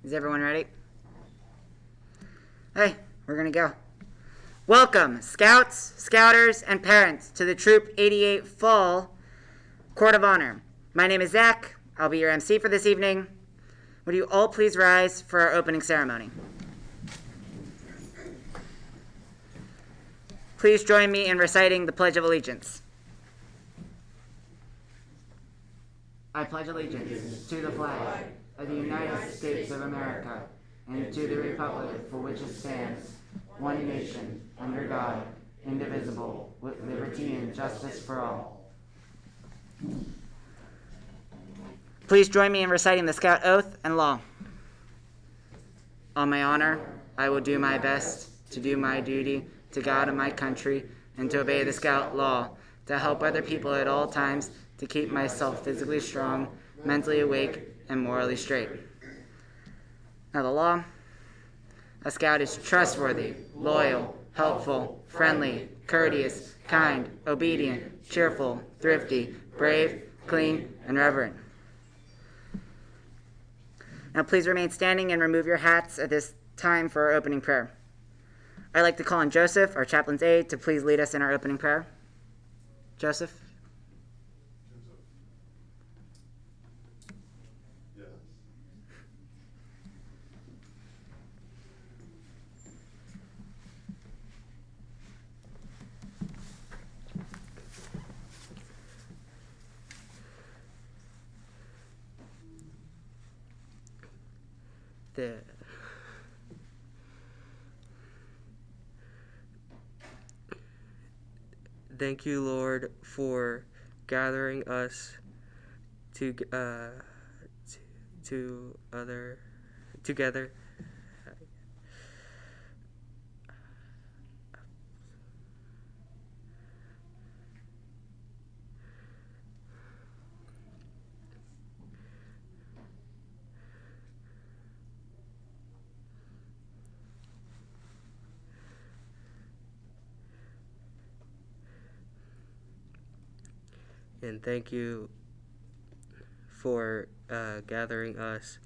Is everyone ready? Hey, we're going to go. Welcome, Scouts, Scouters, and parents to the Troop 88 Fall Court of Honor. My name is Zach. I'll be your MC for this evening. Would you all please rise for our opening ceremony? Please join me in reciting the Pledge of Allegiance. I pledge allegiance to the flag of the United States of America and to the republic for which it stands, one nation, under God, indivisible, with liberty and justice for all. Please join me in reciting the Scout Oath and Law. On my honor, I will do my best to do my duty to God and my country and to obey the Scout Law, to help other people at all times, to keep myself physically strong, mentally awake, and morally straight. Now the law. A Scout is trustworthy, loyal, helpful, friendly, courteous, kind, obedient, cheerful, thrifty, brave, clean, and reverent. Now please remain standing and remove your hats at this time for our opening prayer. I'd like to call on Joseph, our chaplain's aide, to please lead us in our opening prayer. Joseph? Yes. Thank you, Lord, for gathering us together. And thank you for gathering us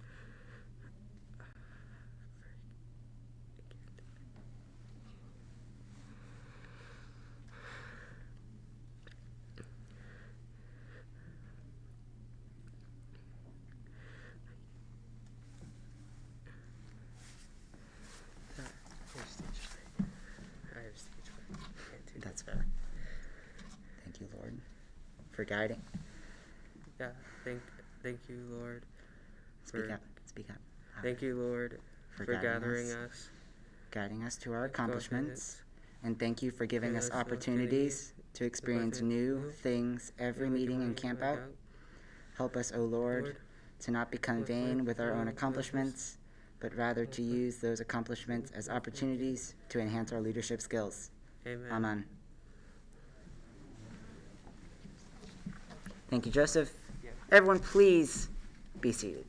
That's fair. Thank you, Lord, for guiding. Yeah, thank you, Lord. Speak up. Speak up. Thank you, Lord, for gathering us, guiding us to our accomplishments, and thank you for giving us opportunities to experience new things every meeting and camp out. Help us, O Lord, to not become vain with our own accomplishments, but rather to use those accomplishments as opportunities to enhance our leadership skills. Amen. Amen. Thank you, Joseph. Everyone, please be seated.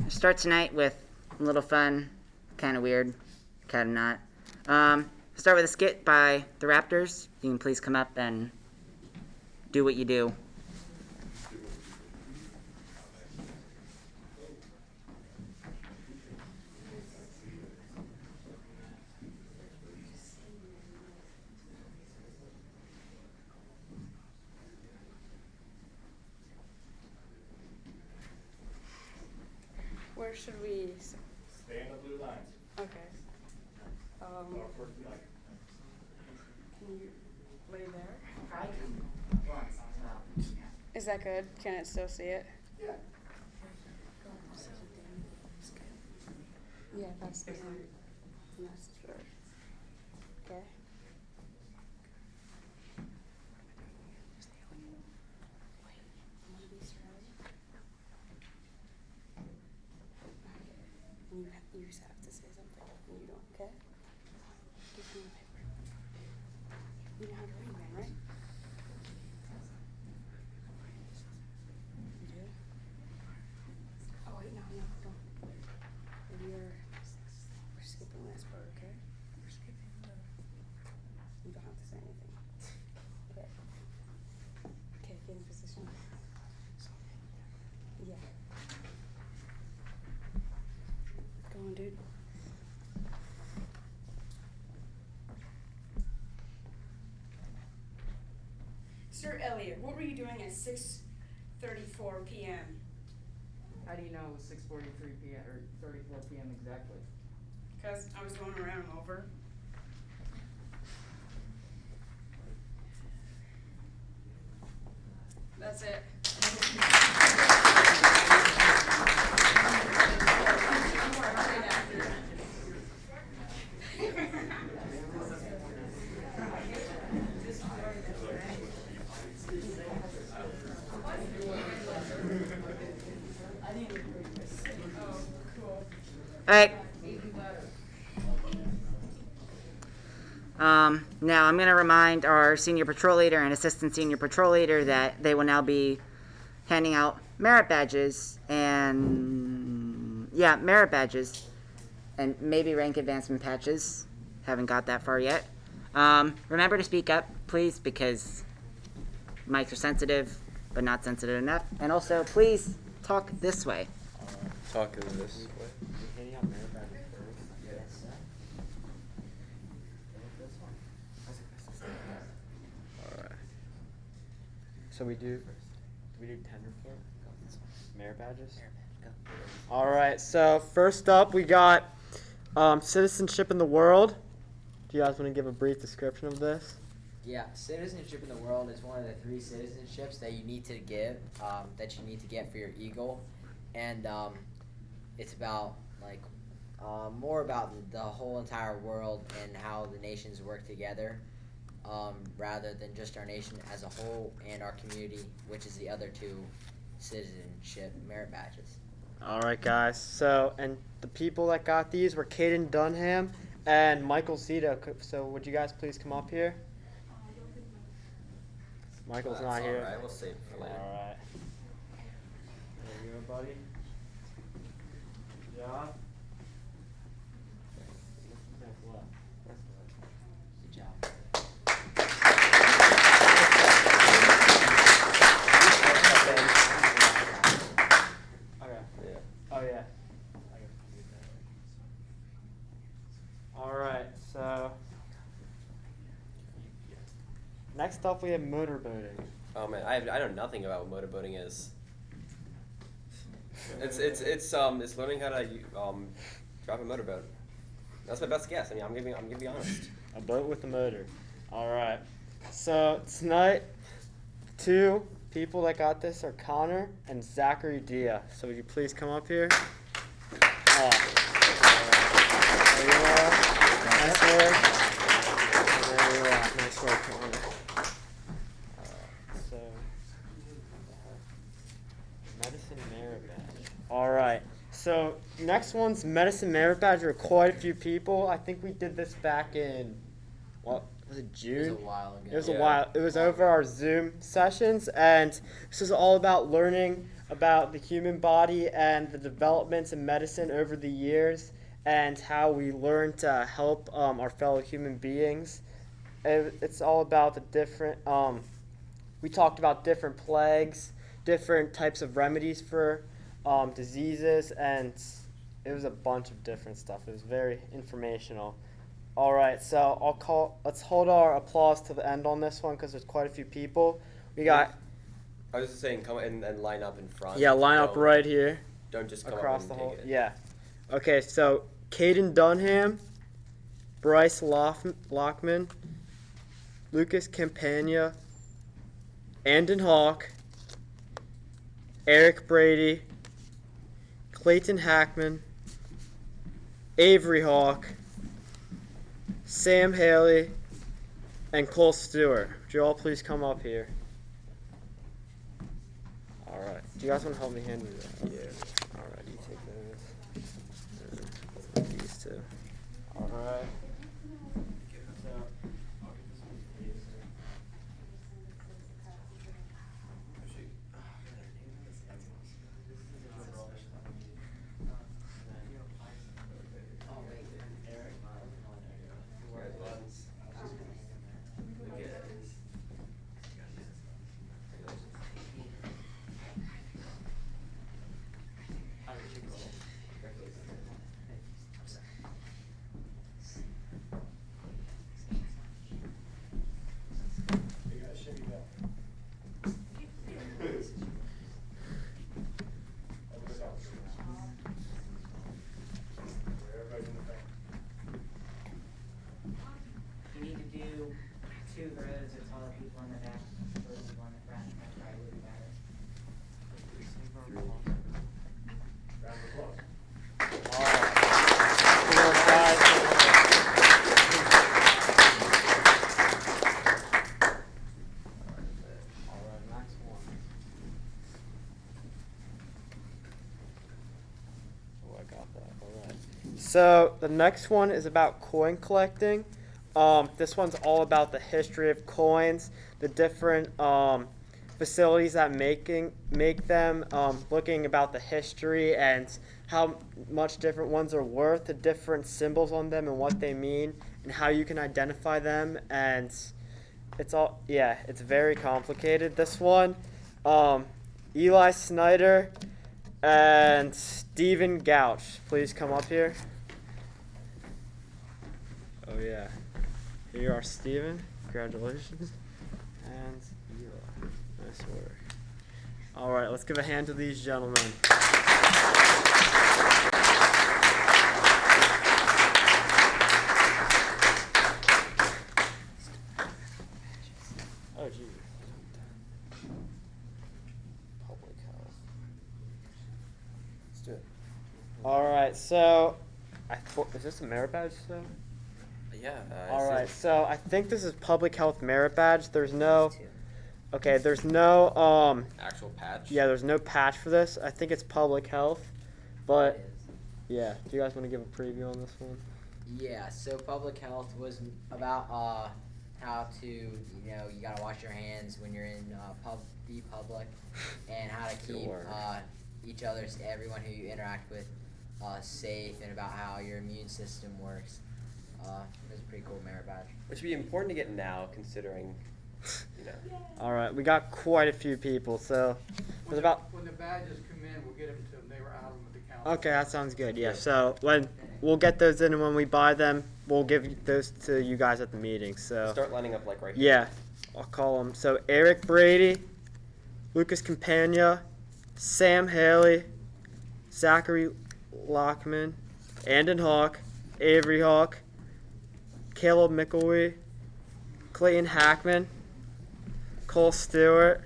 I'll start tonight with a little fun, kind of weird, kind of not. Start with a skit by the Raptors. You can please come up and do what you do. Where should we? Stay in the blue line. Okay. Can you lay there? Is that good? Can it still see it? Yeah. Yeah, that's the one. That's sure. Okay. You just have to say something when you don't, okay? Give me the paper. You know how to read them, right? You do? Oh wait, no, don't. We're skipping this part, okay? We're skipping the... You don't have to say anything. Okay. Sir Elliot, what were you doing at 6:34 p.m.? How do you know it was 6:43 p.m. or 34 p.m. exactly? Because I was going around and over. That's it. All right. Now I'm going to remind our senior patrol leader and assistant senior patrol leader that they will now be handing out merit badges and maybe rank advancement patches. Haven't got that far yet. Remember to speak up, please, because mics are sensitive, but not sensitive enough. And also, please talk this way. Talk in this way. Alright. So we do tender for merit badges? Alright, so first up we got citizenship in the world. Do you guys want to give a brief description of this? Yeah, citizenship in the world is one of the 3 citizenships that you need to get for your Eagle, and it's about more about the whole entire world and how the nations work together, rather than just our nation as a whole and our community, which is the other 2 citizenship merit badges. All right, guys. So, and the people that got these were Caden Dunham and Michael Zito. So, would you guys please come up here? Michael's not here. All right, we'll save it for later. All right. There you go, buddy. Good job. Good job. Oh yeah. All right. So next up, we have motorboating. Oh man, I know nothing about what motorboating is. It's learning how to drive a motorboat. That's my best guess. I mean, I'm gonna be honest. A boat with a motor. All right. So tonight, 2 people that got this are Connor and Zachary Dia. So would you please come up here? There you are. Nice work. And there you are. Nice work, Connor. So, medicine merit badge. All right. So next one's medicine merit badge. There are quite a few people. I think we did this back in, what was it, June? It was a while ago. It was a while. It was over our Zoom sessions, and this is all about learning about the human body and the developments in medicine over the years, and how we learn to help our fellow human beings. It's all about the different. We talked about different plagues, different types of remedies for diseases, and it was a bunch of different stuff. It was very informational. All right, so let's hold our applause to the end on this one because there's quite a few people. We got. I was just saying, come and line up in front. Yeah, line up right here. Don't just come Across up the and whole. take it. Yeah. Okay, so Caden Dunham, Bryce Lockman, Lucas Campagna, Andon Hawk, Eric Brady, Clayton Hackman, Avery Hawk, Sam Haley, and Cole Stewart. Would you all please come up here? All right. Do you guys want to help me handle that? Yeah. All right. You take those. These two. All right. two rows of taller people in the back, or people in the front. That probably would be better. Round of applause. So the next one is about coin collecting. This one's all about the history of coins, the different facilities that make them, looking about the history and how much different ones are worth, the different symbols on them and what they mean, and how you can identify them. And it's very complicated. This one, Eli Snyder and Stephen Gouch, please come up here. Oh yeah. Here you are, Steven. Congratulations. And Eli. Nice work. Alright, let's give a hand to these gentlemen. Oh geez. Public health. Let's do it. Alright, so is this a merit badge though? Yeah. All right, so I think this is public health merit badge. There's no Actual patch. yeah, there's no patch for this. I think it's public health, but yeah. Do you guys want to give a preview on this one? Yeah, so public health was about how to, you gotta wash your hands when you're in public, and how to keep everyone who you interact with safe, and about how your immune system works. It was a pretty cool merit badge. Which would be important to get now, considering, All right, we got quite a few people, so there's about. When the badges come in, we'll get them to them. They were out with the counter. Okay, that sounds good. Yeah, so when we'll get those in, and when we buy them, we'll give those to you guys at the meeting. So Start lining up like right here. yeah, I'll call them. So Eric Brady, Lucas Campagna, Sam Haley, Zachary Lockman, Andon Hawk, Avery Hawk, Caleb Mickelwee, Clayton Hackman, Cole Stewart,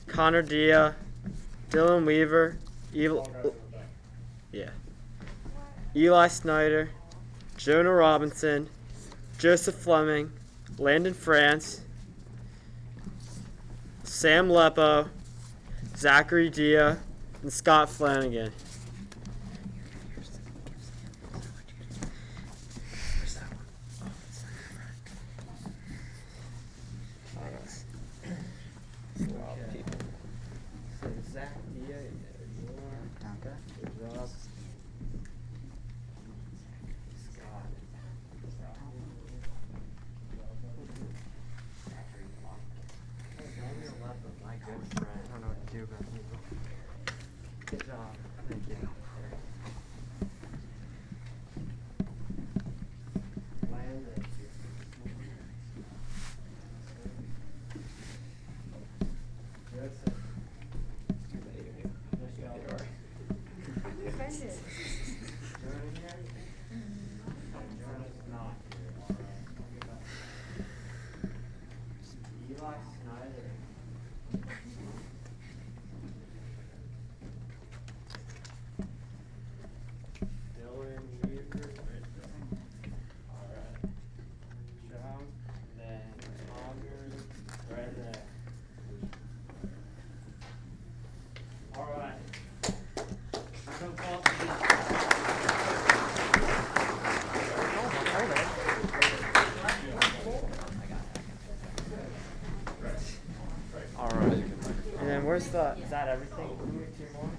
Connor Dia, Dylan Weaver, Eli Snyder, Jonah Robinson, Joseph Fleming, Landon France, Sam Lepo, Zachary Dia, and Scott Flanagan. Good job. Thank you. Eli Snyder. Dylan Weaver. Alright. John. Then Connor. Right there. Alright. Alright. And then where's the, is that everything? Do we need two more?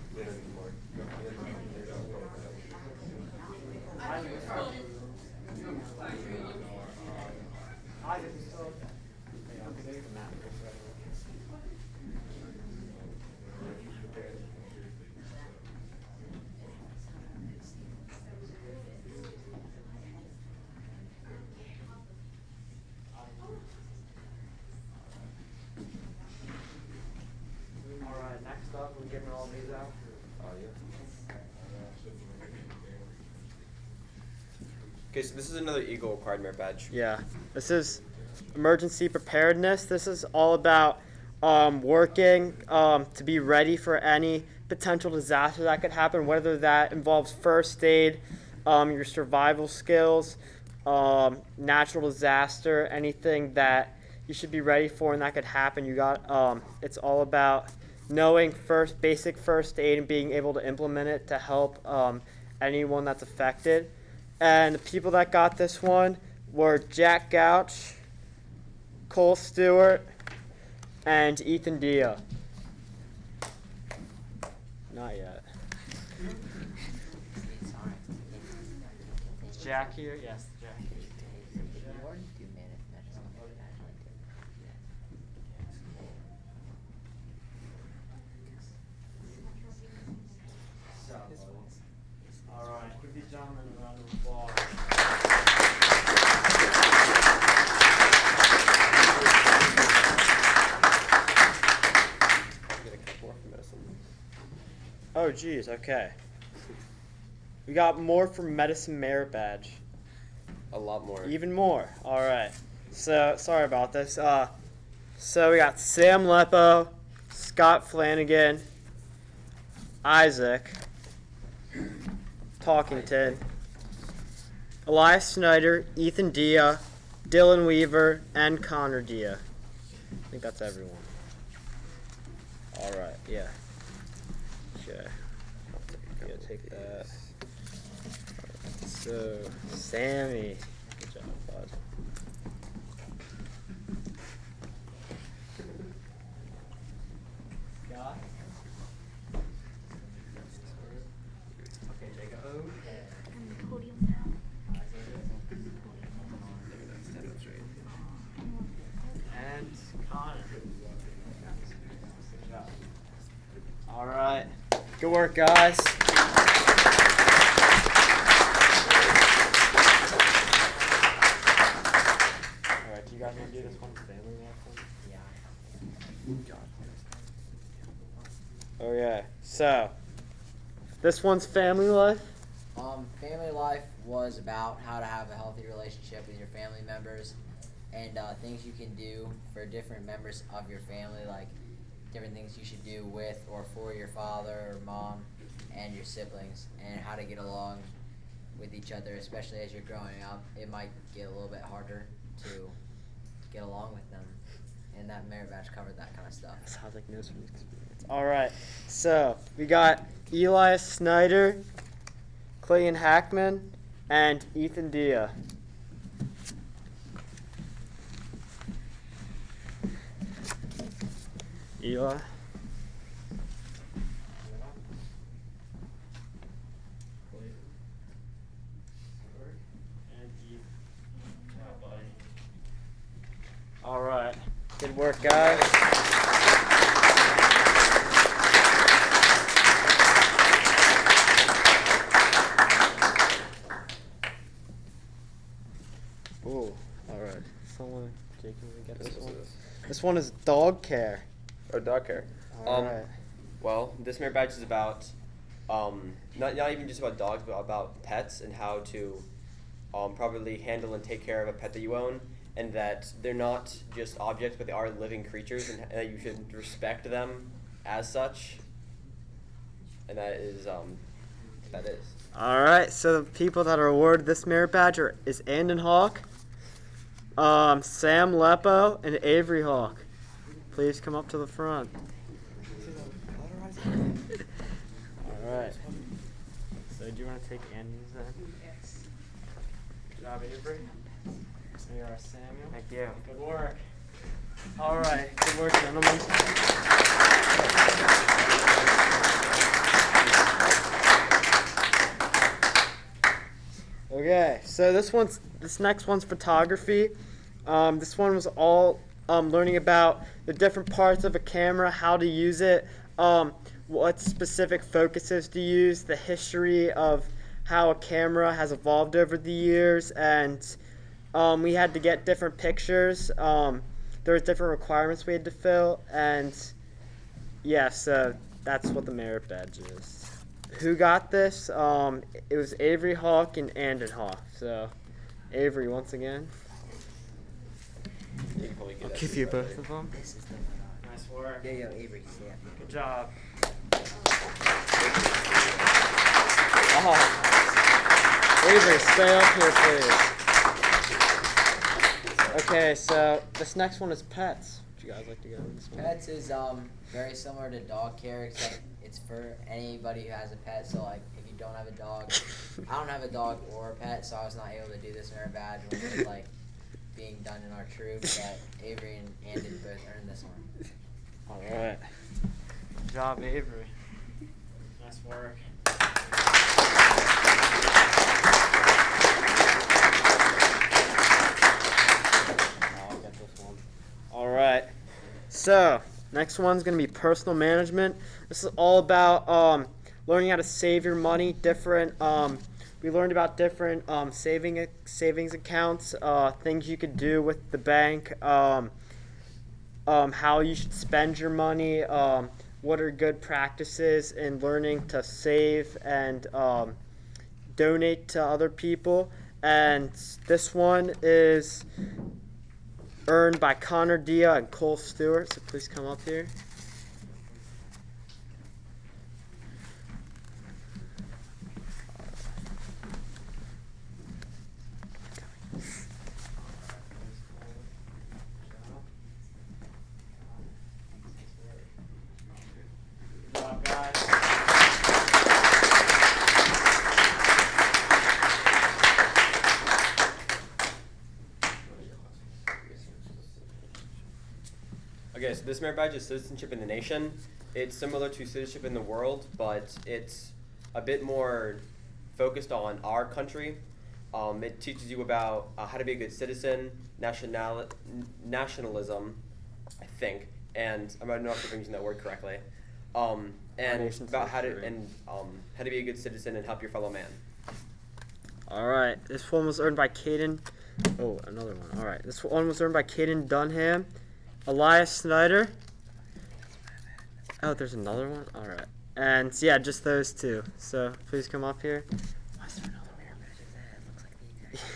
Alright, next up, we're getting all these out. Okay, so this is another Eagle required merit badge. Yeah, this is emergency preparedness. This is all about working to be ready for any potential disaster that could happen, whether that involves first aid, your survival skills, natural disaster, anything that you should be ready for and that could happen. It's all about knowing basic first aid and being able to implement it to help anyone that's affected. And the people that got this one were Jack Gouch, Cole Stewart, and Ethan Dia. Not yet. Is Jack here? Yes, Jack. All right, give these gentlemen a round of applause. Get a couple more for medicine. Oh, geez, okay. We got more from Medicine Merit Badge. A lot more. Even more. All right. So, sorry about this. So we got Sam Lepo, Scott Flanagan, Isaac Talkington, Elias Snyder, Ethan Dia, Dylan Weaver, and Connor Dia. I think that's everyone. All right. Yeah. Okay. Yeah, take that. So, Sammy. Good job, bud. Scott? Okay, Jacob. And Connor. Good job. All right. Good work, guys. All right, do you guys want to do this one? Family life one? Yeah. Okay, so this one's family life. Family life was about how to have a healthy relationship with your family members and things you can do for different members of your family, like different things you should do with or for your father or mom and your siblings, and how to get along with each other, especially as you're growing up. It might get a little bit harder to get along with them, and that merit badge covered that kind of stuff. Sounds like news from experience. All right, so we got Elias Snyder, Clayton Hackman, and Ethan Dia. Eli. All right. Good work, guys. Ooh, all right. Someone, Jake, can we get this one? This one is dog care. Or dog care. All right. Well, this merit badge is about not even just about dogs, but about pets and how to properly handle and take care of a pet that you own, and that they're not just objects, but they are living creatures, and that you should respect them as such. And that is that is. All right. So the people that are awarded this merit badge is Andon Hawk, Sam Lepo, and Avery Hawk. Please come up to the front. All right. So do you want to take Andon's then? Yes. Good job, Avery. Here are Samuel. Thank you. Good work. All right. Good work, gentlemen. Okay. So this next one's photography. This one was all learning about the different parts of a camera, how to use it, what specific focuses to use, the history of how a camera has evolved over the years, and we had to get different pictures. There was different requirements we had to fill, and yeah, so that's what the merit badge is. Who got this? It was Avery Hawk and Andon Hawk. So, Avery, once again. give you both of them. This is the one. Nice work. Yo, Avery, stay up here. Good job. Avery, stay up here, please. Okay, so this next one is pets. Would you guys like to go with this one? Pets is very similar to dog care, except it's for anybody who has a pet. So like, if you don't have a dog, I don't have a dog or a pet, so I was not able to do this merit badge when it was like being done in our troop. But Avery and Andy both earned this one. All right. Good job, Avery. Nice work. I'll get this one. All right. So, next one's going to be personal management. This is all about learning how to save your money. We learned about different savings accounts, things you could do with the bank, how you should spend your money, what are good practices in learning to save and donate to other people. And this one is earned by Connor Dia and Cole Stewart, so please come up here. Good job, guys. Okay, so this merit badge is citizenship in the nation. It's similar to citizenship in the world, but it's a bit more focused on our country. It teaches you about how to be a good citizen, nationalism, I think, and I'm not sure if I'm using that word correctly, and about how to be a good citizen and help your fellow man. All right, this one was earned by Caden. Oh, another one. All right, this one was earned by Caden Dunham, Elias Snyder. Oh, there's another one. All right, and yeah, just those two. So please come up here. Why is there another one?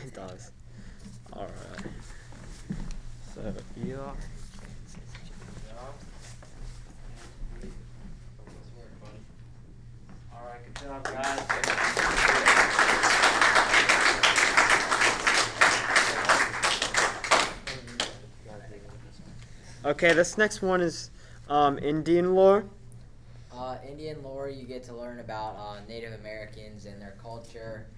It does. All right. So Eli. All right, good job, guys. Okay, this next one is Indian lore. Indian lore, you get to learn about Native Americans and their culture,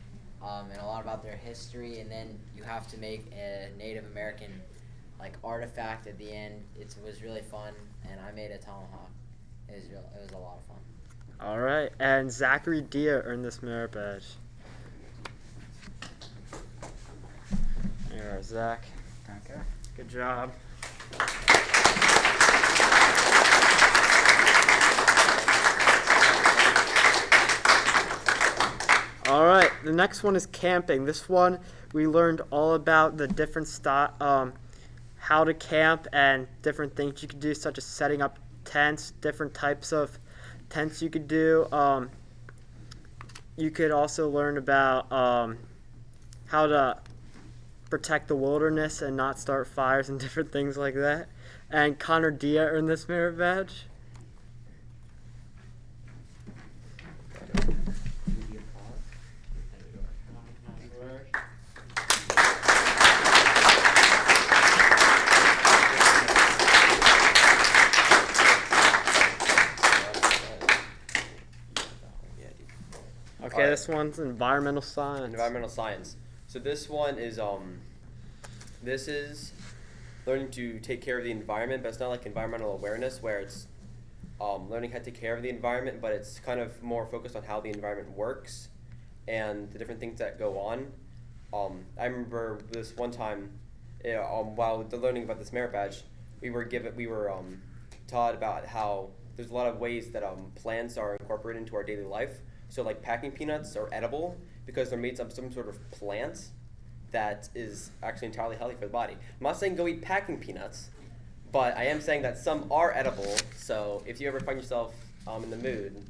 and a lot about their history, and then you have to make a Native American artifact at the end. It was really fun, and I made a tomahawk. It was a lot of fun. All right, and Zachary Dia earned this merit badge. There you are, Zach. Okay. Good job. All right, the next one is camping. This one we learned all about the different how to camp and different things you could do, such as setting up tents, different types of tents you could do. You could also learn about how to protect the wilderness and not start fires and different things like that. And Connor Dia earned this merit badge. Okay, this one's environmental science. Environmental science. So this one is this is learning to take care of the environment, but it's not like environmental awareness where it's learning how to take care of the environment, but it's kind of more focused on how the environment works and the different things that go on. I remember this one time, while learning about this merit badge, we were taught about how there's a lot of ways that plants are incorporated into our daily life. So like packing peanuts are edible because they're made from some sort of plant that is actually entirely healthy for the body. I'm not saying go eat packing peanuts, but I am saying that some are edible. So if you ever find yourself in the mood,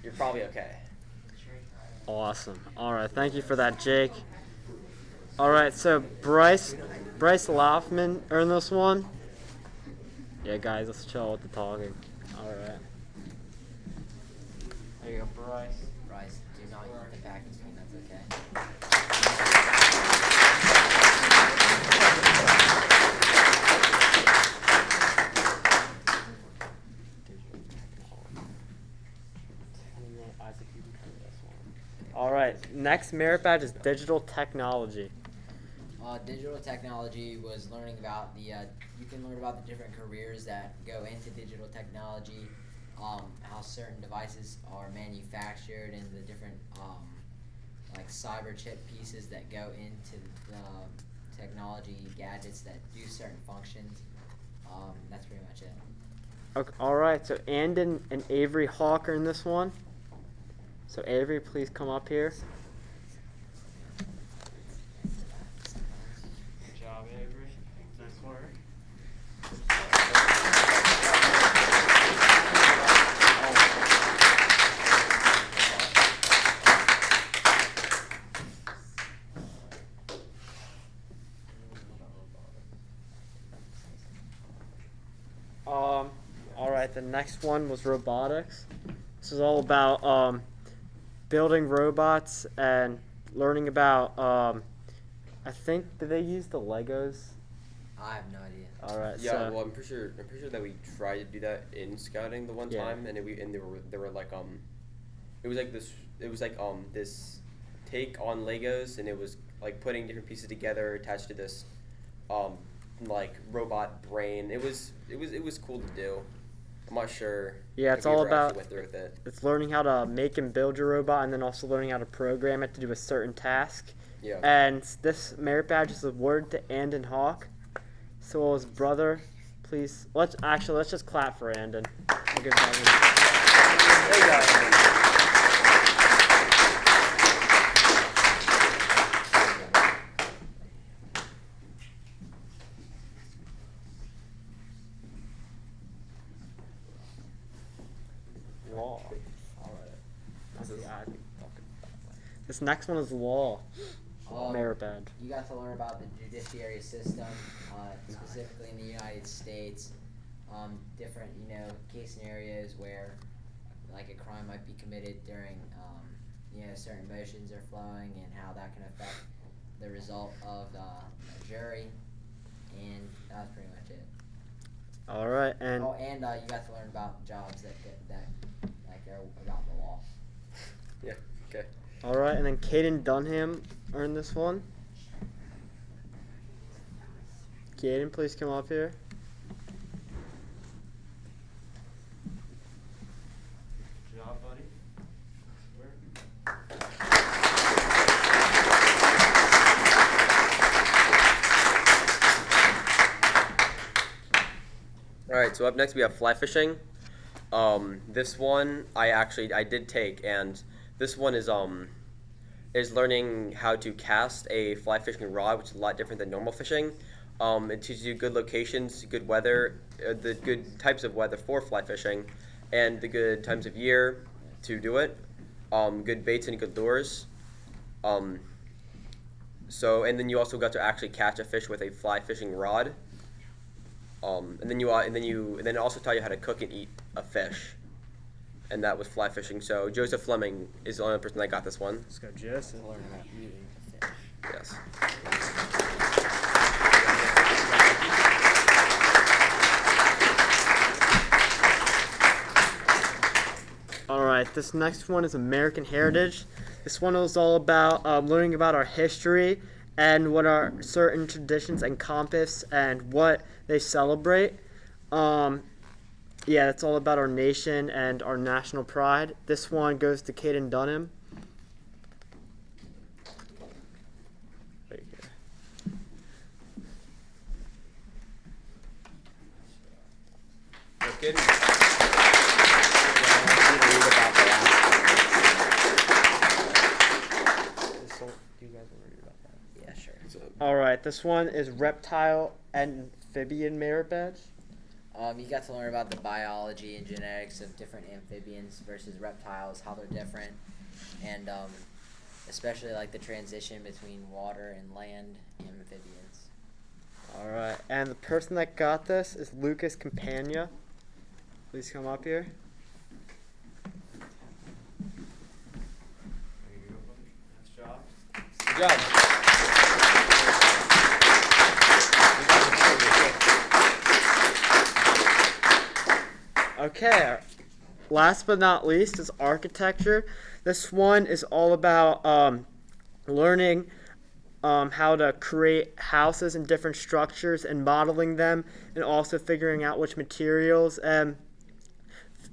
you're probably okay. Awesome. All right, thank you for that, Jake. All right, so Bryce Laufman earned this one. Yeah, guys, let's chill with the talking. All right. There you go, Bryce. Bryce, do not eat the packing peanuts, okay? All right. Next merit badge is digital technology. Digital technology was learning about you can learn about the different careers that go into digital technology, how certain devices are manufactured, and the different like cyber chip pieces that go into the technology gadgets that do certain functions. That's pretty much it. Okay, all right. So Andon and Avery Hawk are in this one. So Avery, please come up here. Good job, Avery. Nice work. All right. The next one was robotics. This is all about building robots and learning about. I think, did they use the Legos? I have no idea. All right. Yeah, So, well, I'm pretty sure that we tried to do that in scouting the one Yeah. time, and they were like it was like this take on Legos, and it was like putting different pieces together attached to this like robot brain. It was cool to do. I'm not sure. Yeah, if it's we all ever actually about- went through with it. it's learning how to make and build your robot, and then also learning how to program it to do a certain task. Yeah. And this merit badge is awarded to Andon Hawk. So will his brother, please. Let's just clap for Andon. We'll give that There you go. law. This next one is law. Merit badge. You got to learn about the judiciary system, specifically in the United States. Different, case scenarios where, like, a crime might be committed during, certain motions are flowing, and how that can affect the result of a jury. And that's pretty much it. All right, and And you got to learn about jobs that are about the law. Yeah. Okay. all right, and then Caden Dunham earned this one. Caden, please come up here. Good job, buddy. All right, so up next we have fly fishing. This one I did take, and this one is learning how to cast a fly fishing rod, which is a lot different than normal fishing. It teaches you good locations, good weather, the good types of weather for fly fishing, and the good times of year to do it. Good baits and good lures. And then you also got to actually catch a fish with a fly fishing rod. And then it also taught you how to cook and eat a fish, and that was fly fishing. So Joseph Fleming is the only person that got this one. Let's go, Joseph. Learn about eating the fish. Yes. All right, this next one is American Heritage. This one is all about learning about our history and what our certain traditions encompass and what they celebrate. Yeah, it's all about our nation and our national pride. This one goes to Caden Dunham. Right here. Okay. Yeah, sure. All right, this one is reptile and amphibian merit badge. You got to learn about the biology and genetics of different amphibians versus reptiles, how they're different, and especially like the transition between water and land amphibians. All right, and the person that got this is Lucas Campagna. Please come up here. There you go, buddy. Nice job. Good job. Okay, last but not least is architecture. This one is all about learning how to create houses and different structures and modeling them, and also figuring out which materials, and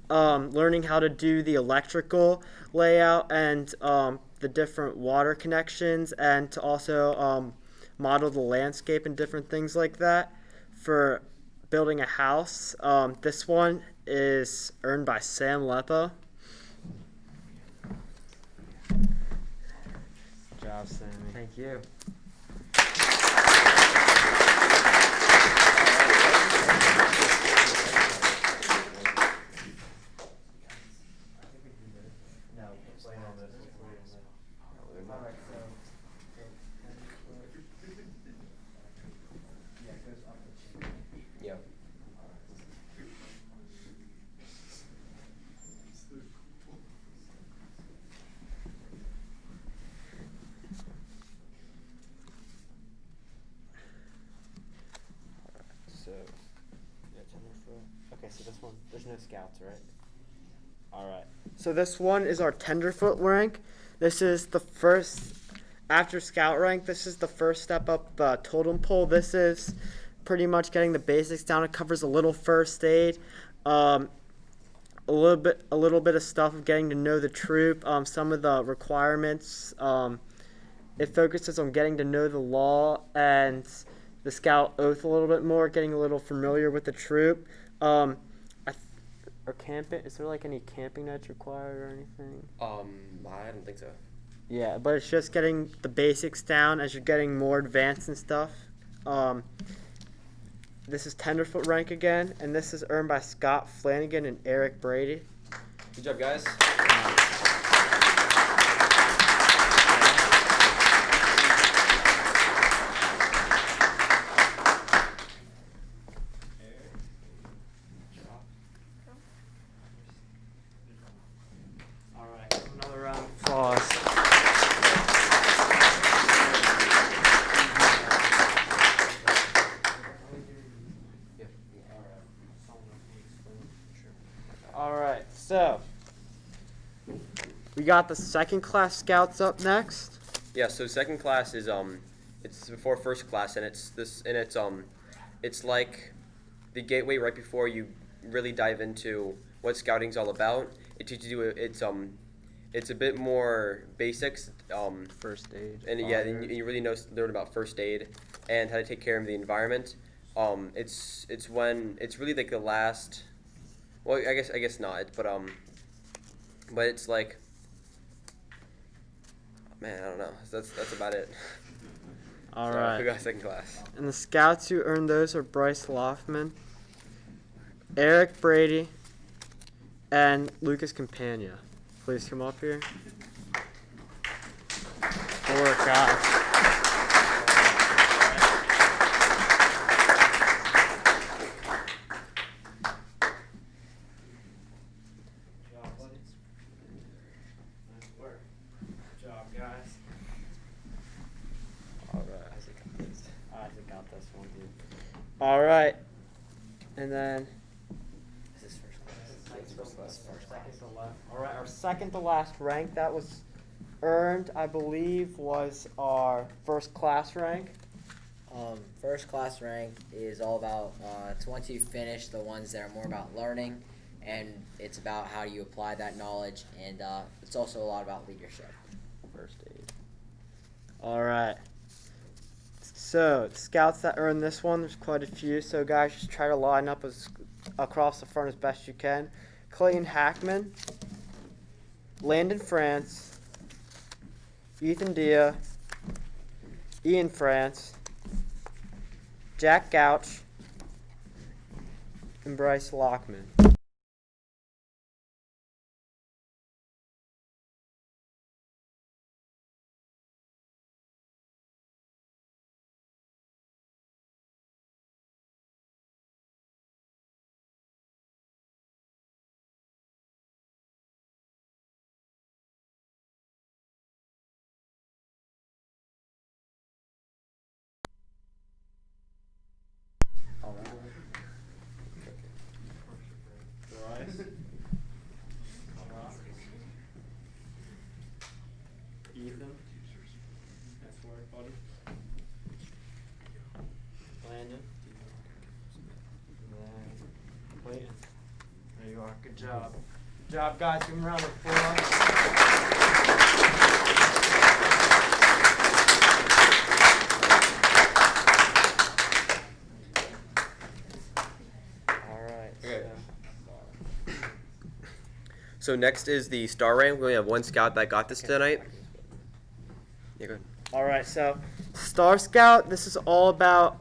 learning how to do the electrical layout and the different water connections, and to also model the landscape and different things like that for building a house. This one is earned by Sam Lepo. Good job, Sammy. Thank you. No, explain all this. Alright, so. Yeah, it goes up the chain. Yep. So, okay, so this one, there's no scouts, right? All right. So this one is our tenderfoot rank. This is the first, after scout rank, this is the first step up the totem pole. This is pretty much getting the basics down. It covers a little first aid, a little bit of stuff of getting to know the troop, some of the requirements. It focuses on getting to know the law and the scout oath a little bit more, getting a little familiar with the troop. Or camping? Is there like any camping that's required or anything? I don't think so. Yeah, but it's just getting the basics down as you're getting more advanced and stuff. This is tenderfoot rank again, and this is earned by Scott Flanagan and Eric Brady. Good job, guys. All right, another round of applause. All right, so we got the second class scouts up next. Yeah, so second class is it's before first class, and it's like the gateway right before you really dive into what scouting's all about. It teaches you it's a bit more basics, First aid. and yeah, and you really learn about first aid and how to take care of the environment. It's really like the last. Well, I guess not, but it's like, man, I don't know. That's about it. All So, right. we got second class. And the scouts who earned those are Bryce Loffman, Eric Brady, and Lucas Campagna. Please come up here. Good work, guys. Good job, buddy. Nice work. Good job, guys. All right. Isaac got this one, dude. All right. And then This is first class. second to last. All right, our second to last rank that was earned, I believe, was our first class rank. First class rank is all about it's once you finish the ones that are more about learning, and it's about how you apply that knowledge, and it's also a lot about leadership. First aid. All right. So, scouts that earned this one, there's quite a few. So, guys, just try to line up across the front as best you can. Clayton Hackman, Landon France, Ethan Dia, Ian France, Jack Gouch, and Bryce Lockman. Good job. Good job, guys. Give them a round of applause. All right. Okay. So next is the star rank. We only have one scout that got this tonight. Yeah, go ahead. All right, so Star Scout, this is all about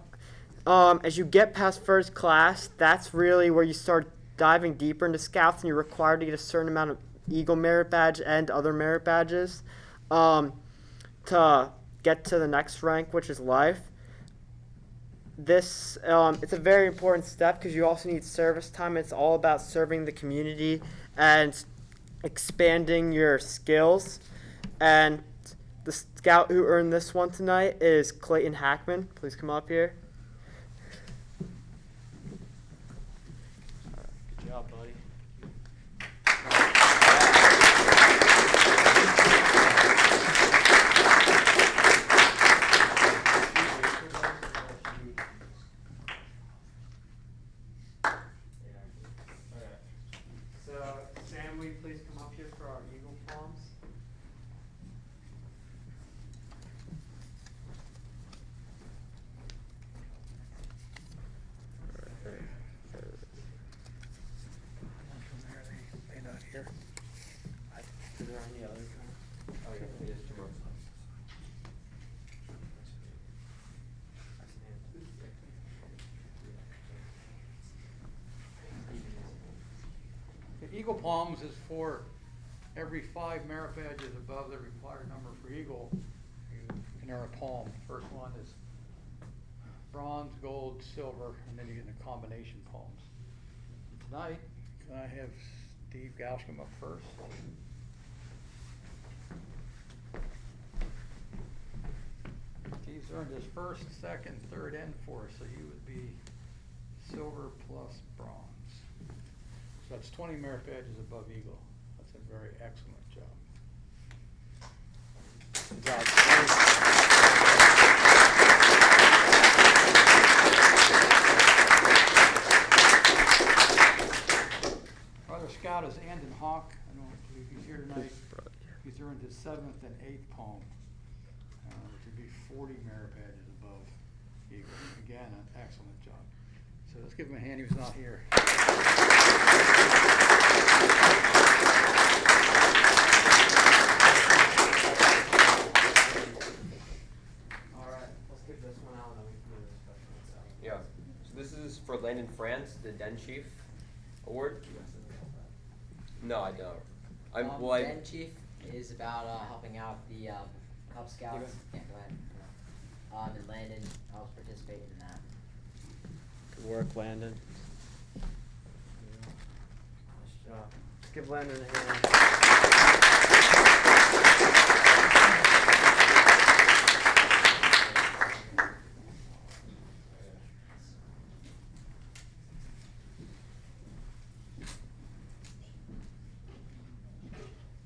as you get past first class, that's really where you start diving deeper into Scouts, and you're required to get a certain amount of Eagle Merit Badge and other merit badges to get to the next rank, which is Life. This it's a very important step because you also need service time. It's all about serving the community and expanding your skills. And the scout who earned this one tonight is Clayton Hackman. Please come up here. Good job, buddy. So, Sam, will you please come up here for our Eagle Palms? Is there any other kind? Oh, yeah, just two more. The Eagle Palms is for every 5 merit badges above the required number for Eagle, you can earn a palm. First one is bronze, gold, silver, and then you get the combination palms. Tonight, can I have Steve Gausch come up first? Steve's earned his first, second, third, and fourth, so he would be silver plus bronze. So that's 20 merit badges above Eagle. That's a very excellent job. Good job. Our other scout is Andon Hawk. I don't believe he's here tonight. He's earned his 7th and 8th palm, which would be 40 merit badges above Eagle. Again, an excellent job. So let's give him a hand. He was not here. All right, let's give this one out and then we can do the special ones out. Yeah. So this is for Landon France, the Den Chief Award. No, I don't. Den Chief is about helping out the Cub Scouts. Yeah, go ahead. And Landon helps participate in that. Good work, Landon. Nice job. Let's give Landon a hand.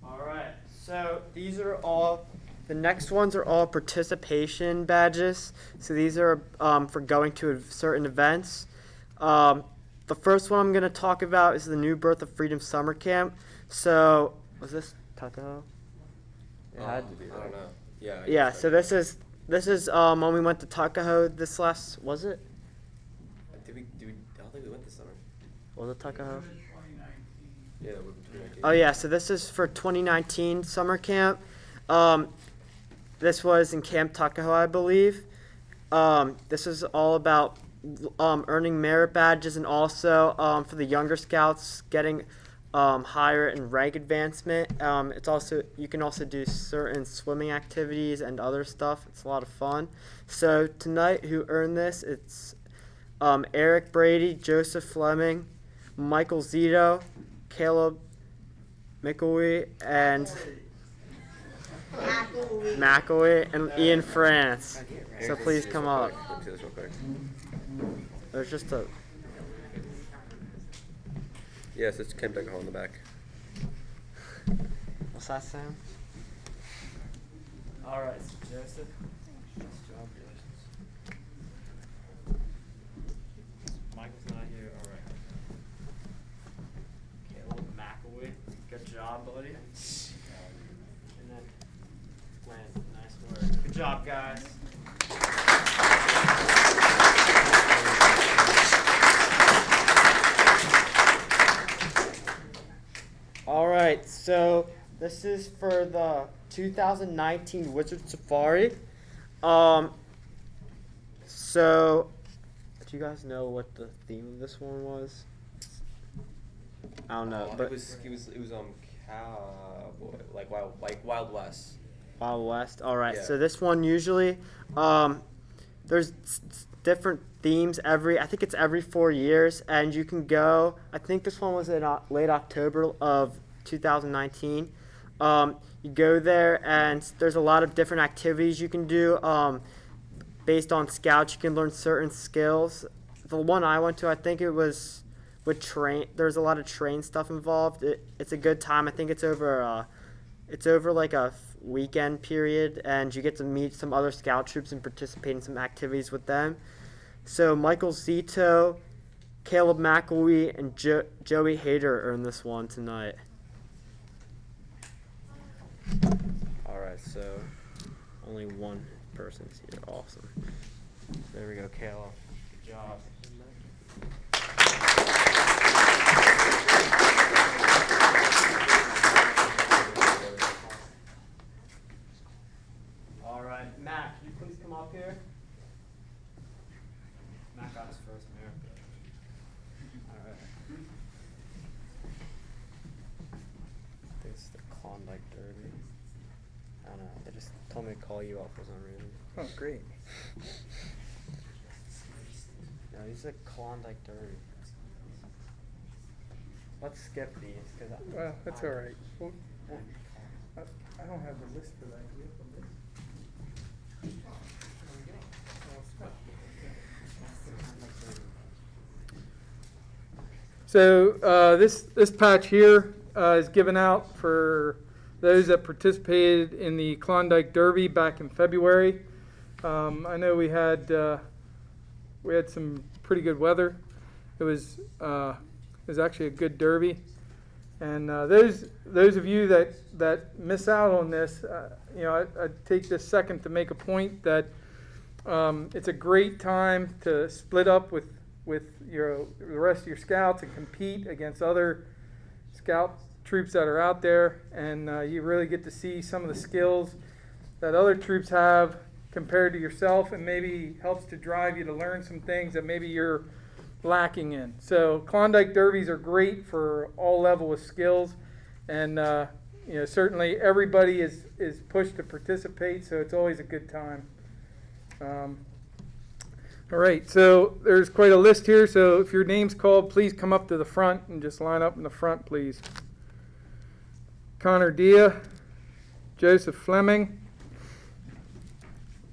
All right, so these are all, the next ones are all participation badges. So these are for going to certain events. The first one I'm going to talk about is the New Birth of Freedom Summer Camp. So, was this Tuckahoe? It had to be, I right? don't know. Yeah. I Yeah, guess so this is when we went to Tuckahoe this last, was it? I don't think we went this summer. Was it Tuckahoe? Yeah, we went 2019. Oh yeah, so this is for 2019 summer camp. This was in Camp Tuckahoe, I believe. This is all about earning merit badges and also for the younger scouts getting higher in rank advancement. It's also, you can also do certain swimming activities and other stuff. It's a lot of fun. So tonight, who earned this? It's Eric Brady, Joseph Fleming, Michael Zito, Caleb McElwee, and McElwee, and Ian France. So please come up. Let me see this real quick. There's just a. Yes, it's Ken Becker in the back. What's that, Sam? All right, so Joseph. Nice job, Joseph. Michael's not here. All right. buddy. And then land. Nice work. Good job, guys. All right, so this is for the 2019 Wizard Safari. So, do you guys know what the theme of this one was? I don't know, but it was cowboy, like Wild West. Wild West. All right. Yeah. So this one usually, there's different themes I think it's every 4 years, and you can go. I think this one was in late October of 2019. You go there, and there's a lot of different activities you can do. Based on Scouts, you can learn certain skills. The one I went to, I think it was with train. There's a lot of train stuff involved. It's a good time. I think it's over like a weekend period, and you get to meet some other Scout troops and participate in some activities with them. So Michael Zito, Caleb McElwee, and Joey Hayter are in this one tonight. All right, so only one person's here. Awesome. There we go, Caleb. Good job. All right, Matt, can you please come up here? Matt got his first miracle. All right. I think it's the Klondike Derby. I don't know. They just told me to call you off for some reason. Oh, great. No, these are Klondike Derby. Let's skip these because Well, that's all right. Well, I don't have the list for that. Do you have the list? So this patch here is given out for those that participated in the Klondike Derby back in February. I know we had some pretty good weather. It was actually a good derby, and those of you that miss out on this, I take this second to make a point that it's a great time to split up with the rest of your Scouts and compete against other Scout troops that are out there, and you really get to see some of the skills that other troops have compared to yourself, and maybe helps to drive you to learn some things that maybe you're lacking in. So Klondike Derbies are great for all level of skills, and certainly everybody is pushed to participate, so it's always a good time. All right, so there's quite a list here, so if your name's called, please come up to the front and just line up in the front, please. Connor Dia, Joseph Fleming,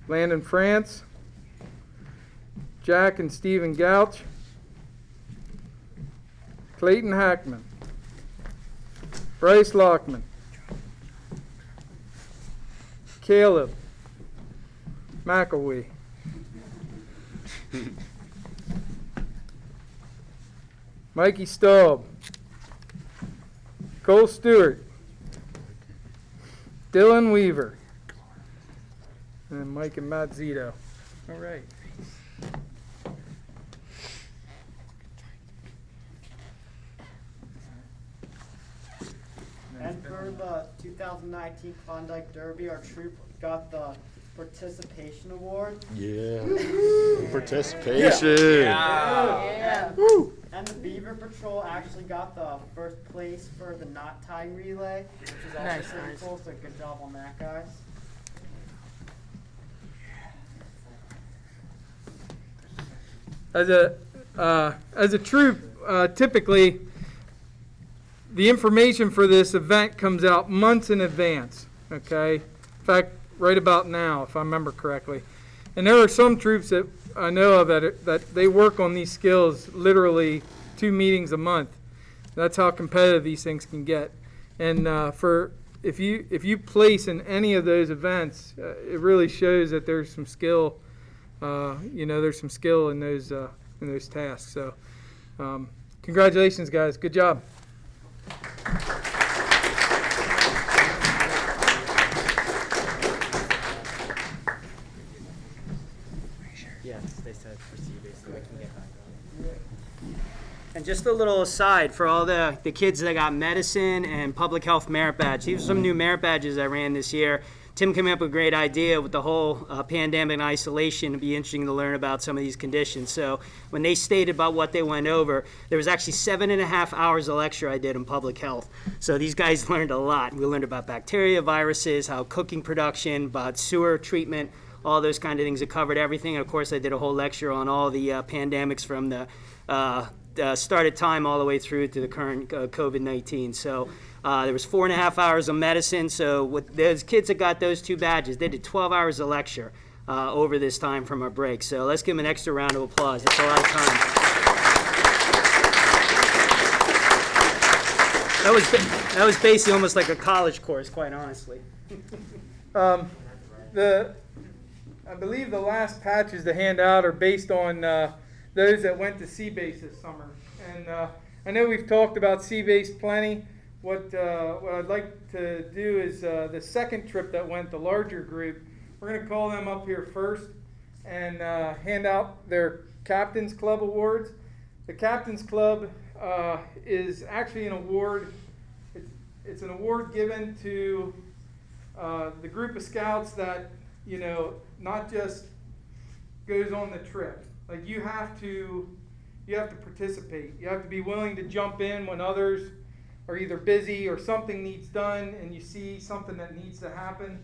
Landon France, Jack and Stephen Gouch, Clayton Hackman, Bryce Lockman, Caleb McElwee, Mikey Staub, Cole Stewart, Dylan Weaver, and Mike and Matt Zito. All right. And for the 2019 Klondike Derby, our troop got the Participation Award. Yeah. Participation. Yeah. Woo. And the Beaver Patrol actually got the first place for the knot tying relay, which is also Nice, pretty nice. cool. So good job on that, guys. As a troop, typically, the information for this event comes out months in advance. Okay, in fact, right about now, if I remember correctly. And there are some troops that I know of that they work on these skills literally 2 meetings a month. That's how competitive these things can get. And if you place in any of those events, it really shows that there's some skill. There's some skill in those tasks. So, congratulations, guys. Good job. And just a little aside for all the kids that got medicine and public health merit badge. These are some new merit badges I ran this year. Tim came up with a great idea with the whole pandemic and isolation. It'd be interesting to learn about some of these conditions. So when they stated about what they went over, there was actually 7.5 hours of lecture I did in public health. So these guys learned a lot. We learned about bacteria, viruses, how cooking production, about sewer treatment, all those kind of things. It covered everything. And of course, I did a whole lecture on all the pandemics from the started time all the way through to the current COVID-19. So there was 4.5 hours of medicine. So with those kids that got those 2 badges, they did 12 hours of lecture over this time from our break. So let's give them an extra round of applause. That's a lot of time. That was basically almost like a college course, quite honestly. I believe the last patches to hand out are based on those that went to Sea-Base this summer. And I know we've talked about Sea-Base plenty. What I'd like to do is the second trip that went, the larger group, we're going to call them up here first and hand out their Captain's Club awards. The Captain's Club is actually an award. It's an award given to the group of scouts that, not just goes on the trip. Like you have to participate. You have to be willing to jump in when others are either busy or something needs done and you see something that needs to happen.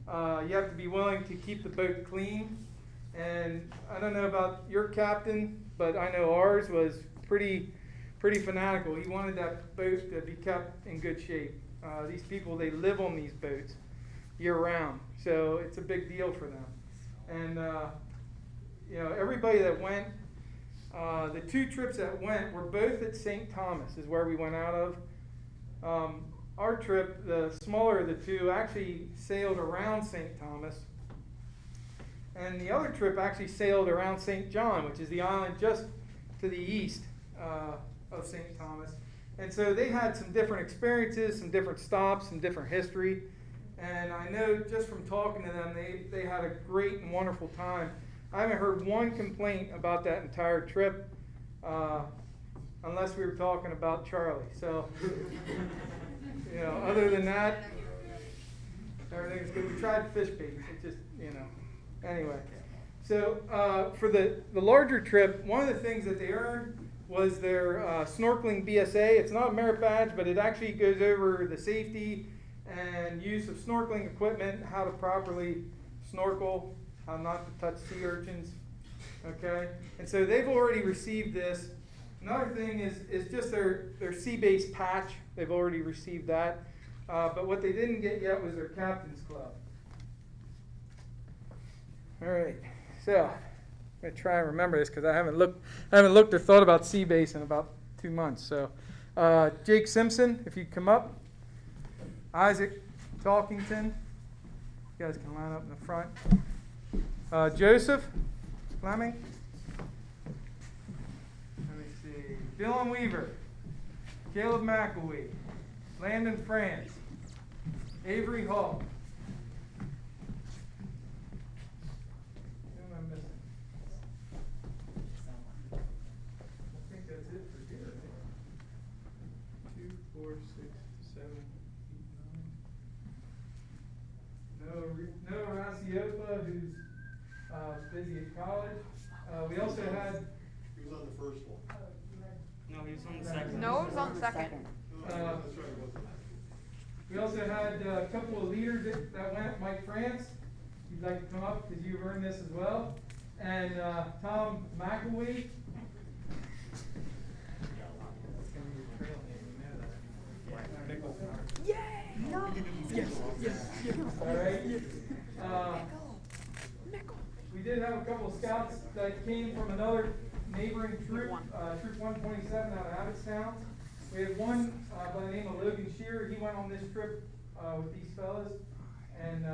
You have to be willing to keep the boat clean. And I don't know about your captain, but I know ours was pretty fanatical. He wanted that boat to be kept in good shape. These people, they live on these boats year round, so it's a big deal for them. And everybody that went, the 2 trips that went were both at St. Thomas is where we went out of. Our trip, the smaller of the 2, actually sailed around St. Thomas. And the other trip actually sailed around St. John, which is the island just to the east of St. Thomas. And so they had some different experiences, some different stops, some different history. And I know just from talking to them, they had a great and wonderful time. I haven't heard one complaint about that entire trip, unless we were talking about Charlie. So, other than that, everything's good. We tried fish bait. It just, anyway. So for the larger trip, one of the things that they earned was their snorkeling BSA. It's not a merit badge, but it actually goes over the safety and use of snorkeling equipment, how to properly snorkel, how not to touch sea urchins, okay? And so they've already received this. Another thing is just their Sea-Base patch. They've already received that. But what they didn't get yet was their Captain's Club. All right, so I'm going to try and remember this because I haven't looked or thought about Sea-Base in about 2 months. So Jake Simpson, if you come up. Isaac Talkington, you guys can line up in the front. Joseph Fleming. Let me see. Dylan Weaver, Caleb McElwee, Landon France, Avery Hall. Who am I missing? I think that's it for here. 2, 4, 6, 7. Noah Rasiopa, who's busy at college. We also had. He was on the first one. No, he was on the second. No, it was on the second. We also had a couple of leaders that went. Mike France, you'd like to come up because you've earned this as well. And Tom McElwee. All right. We did have a couple of scouts that came from another neighboring troop, Troop 127 out of Abbottstown. We had one by the name of Logan Shearer. He went on this trip with these fellas. And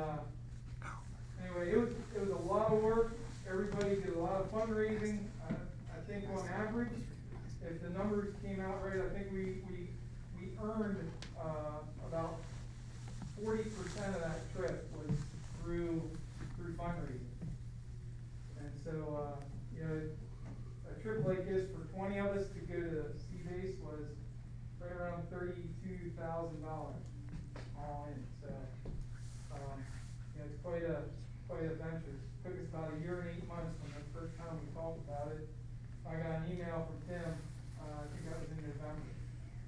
anyway, it was a lot of work. Everybody did a lot of fundraising. I think on average, if the numbers came out right, I think we earned about 40% of that trip was through fundraising. And so, a trip like this for 20 of us to go to sea base was right around $32,000 all in. So, it's quite a venture. It took us about 1 year and 8 months from the first time we talked about it. I got an email from Tim. I think that was in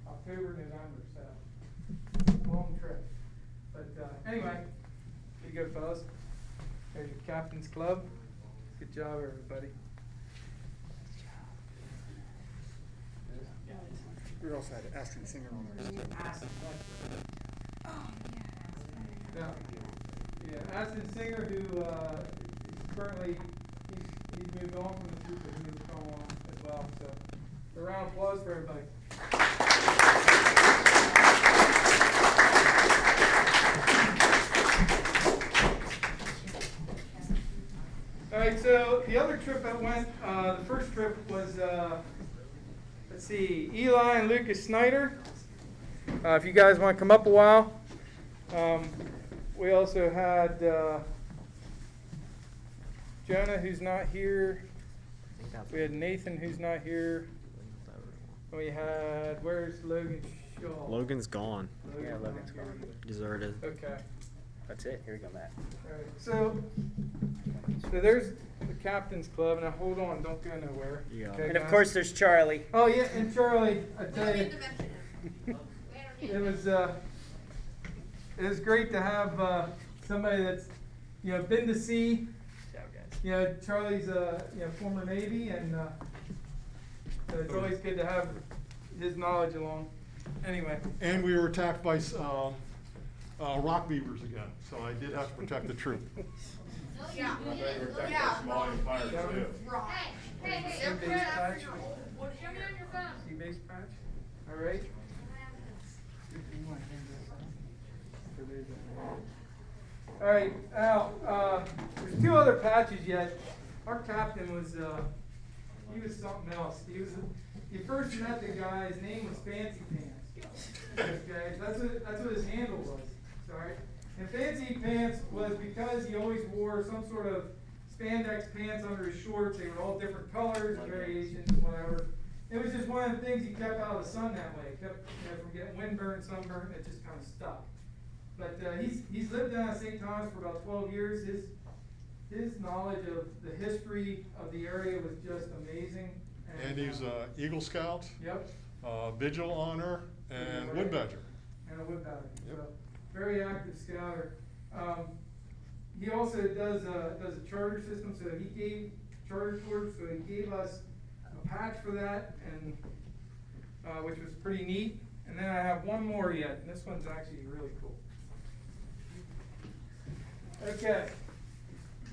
October, November. So, long trip. But anyway, pretty good, fellas. There's your captain's club. Good job, everybody. We also had Aston Singer on there. Yeah, Aston Singer, who is currently he's moved on from the troop, but he was going on as well. So, a round of applause for everybody. All right, so the other trip that went, the first trip was, let's see, Eli and Lucas Snyder. If you guys want to come up a while. We also had Jonah, who's not here. We had Nathan, who's not here. We had, where's Logan Shaw? Logan's gone. Logan's gone. Deserted. Okay. That's it. Here we go, Matt. All right. So there's the captain's club. Now hold on, don't go nowhere. Yeah. Okay, And of guys? course, there's Charlie. Oh yeah, and Charlie, I tell you, it was great to have somebody that's been to sea. Charlie's former Navy, and so it's always good to have his knowledge along. Anyway. And we were attacked by rock beavers again, so I did have to protect the troop. Yeah. Sea base patch. Sea base patch. All right. All right. Now, there's 2 other patches yet. Our captain was, he was something else. You first met the guy. His name was Fancy Pants. Okay, that's what his handle was. Sorry. And Fancy Pants was because he always wore some sort of spandex pants under his shorts. They were all different colors, variations, whatever. It was just one of the things he kept out of the sun that way. It kept from getting windburn, sunburn. It just kind of stuck. But he's lived down at St. Thomas for about 12 years. His knowledge of the history of the area was just amazing. And he's an Eagle Scout, Yep. Vigil Honor, and Wood Badger. And a wood badger. Yep. So very active scouter. He also does a charter system. So he gave charter tours. So he gave us a patch for that, and which was pretty neat. And then I have one more yet. And this one's actually really cool. Okay.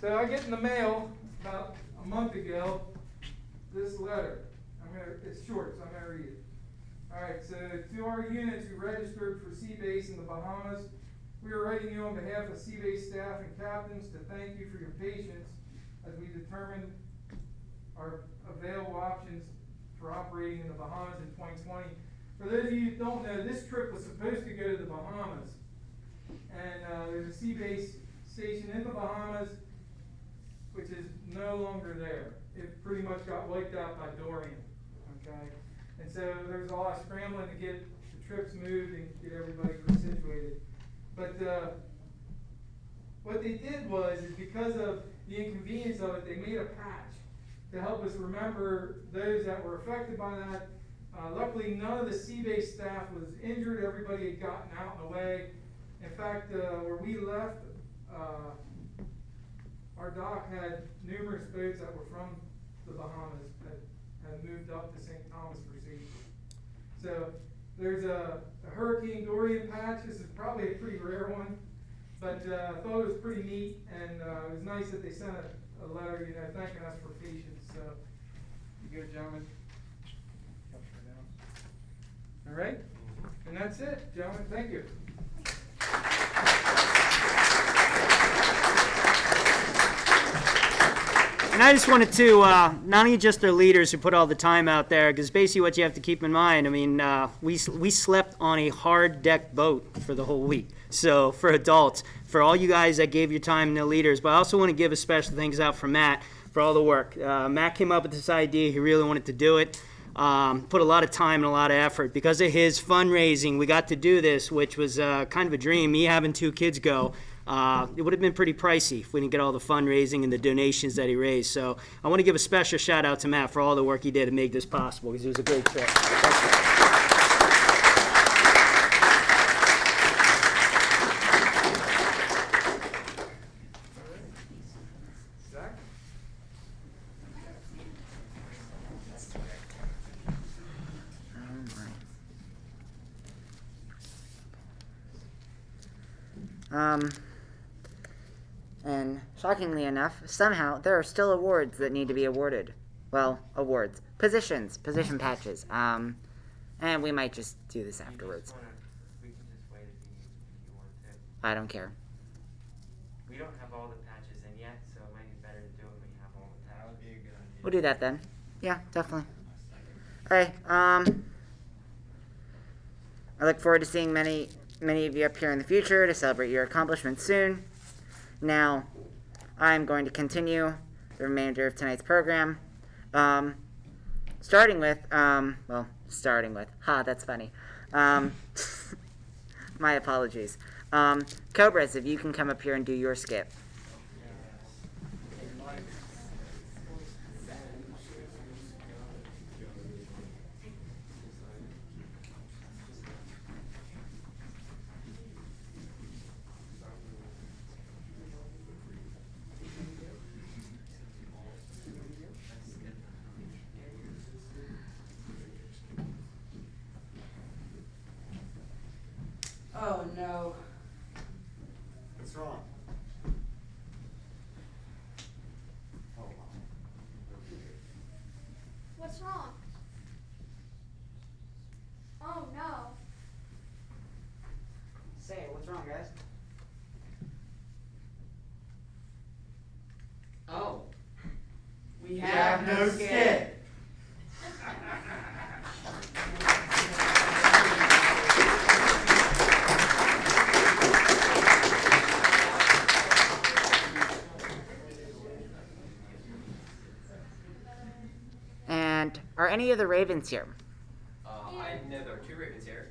So I get in the mail about a month ago this letter. It's short, so I'm gonna read it. All right, so to our units who registered for Sea Base in the Bahamas, we are writing you on behalf of Sea Base staff and captains to thank you for your patience as we determined our available options for operating in the Bahamas in 2020. For those of you who don't know, this trip was supposed to go to the Bahamas, and there's a Sea Base station in the Bahamas, which is no longer there. It pretty much got wiped out by Dorian. Okay, and so there's a lot of scrambling to get the trips moved and get everybody situated. But what they did was, is because of the inconvenience of it, they made a patch to help us remember those that were affected by that. Luckily, none of the Sea Base staff was injured. Everybody had gotten out and away. In fact, where we left, our dock had numerous boats that were from the Bahamas that had moved up to St. Thomas for safety. So there's a Hurricane Dorian patch. This is probably a pretty rare one, but I thought it was pretty neat, and it was nice that they sent a letter, thanking us for patience. So you go, gentlemen. All right, and that's it, gentlemen. Thank you. And I just wanted to, not only just our leaders who put all the time out there, because basically what you have to keep in mind, I mean, we slept on a hard deck boat for the whole week. So for adults, for all you guys that gave your time and the leaders, but I also want to give a special thanks out for Matt for all the work. Matt came up with this idea. He really wanted to do it. Put a lot of time and a lot of effort. Because of his fundraising, we got to do this, which was kind of a dream. Me having 2 kids go, it would have been pretty pricey if we didn't get all the fundraising and the donations that he raised. So I want to give a special shout out to Matt for all the work he did to make this possible, because it was a great trip. Zach? And shockingly enough, somehow there are still awards that need to be awarded. Well, awards. Position patches. And we might just do this afterwards. We can just wait if you want to. I don't care. We don't have all the patches in yet, so it might be better to do it when you have all the patches. That would be a good idea. We'll do that then. Yeah, definitely. Alright, I look forward to seeing many of you up here in the future to celebrate your accomplishments soon. Now, I'm going to continue the remainder of tonight's program. Starting with, that's funny. My apologies. Cobras, if you can come up here and do your skip. Oh no. What's wrong? What's wrong? Oh no. Say it, what's wrong, guys? Oh. We have no skid. And are any of the Ravens here? I know there are 2 ravens here.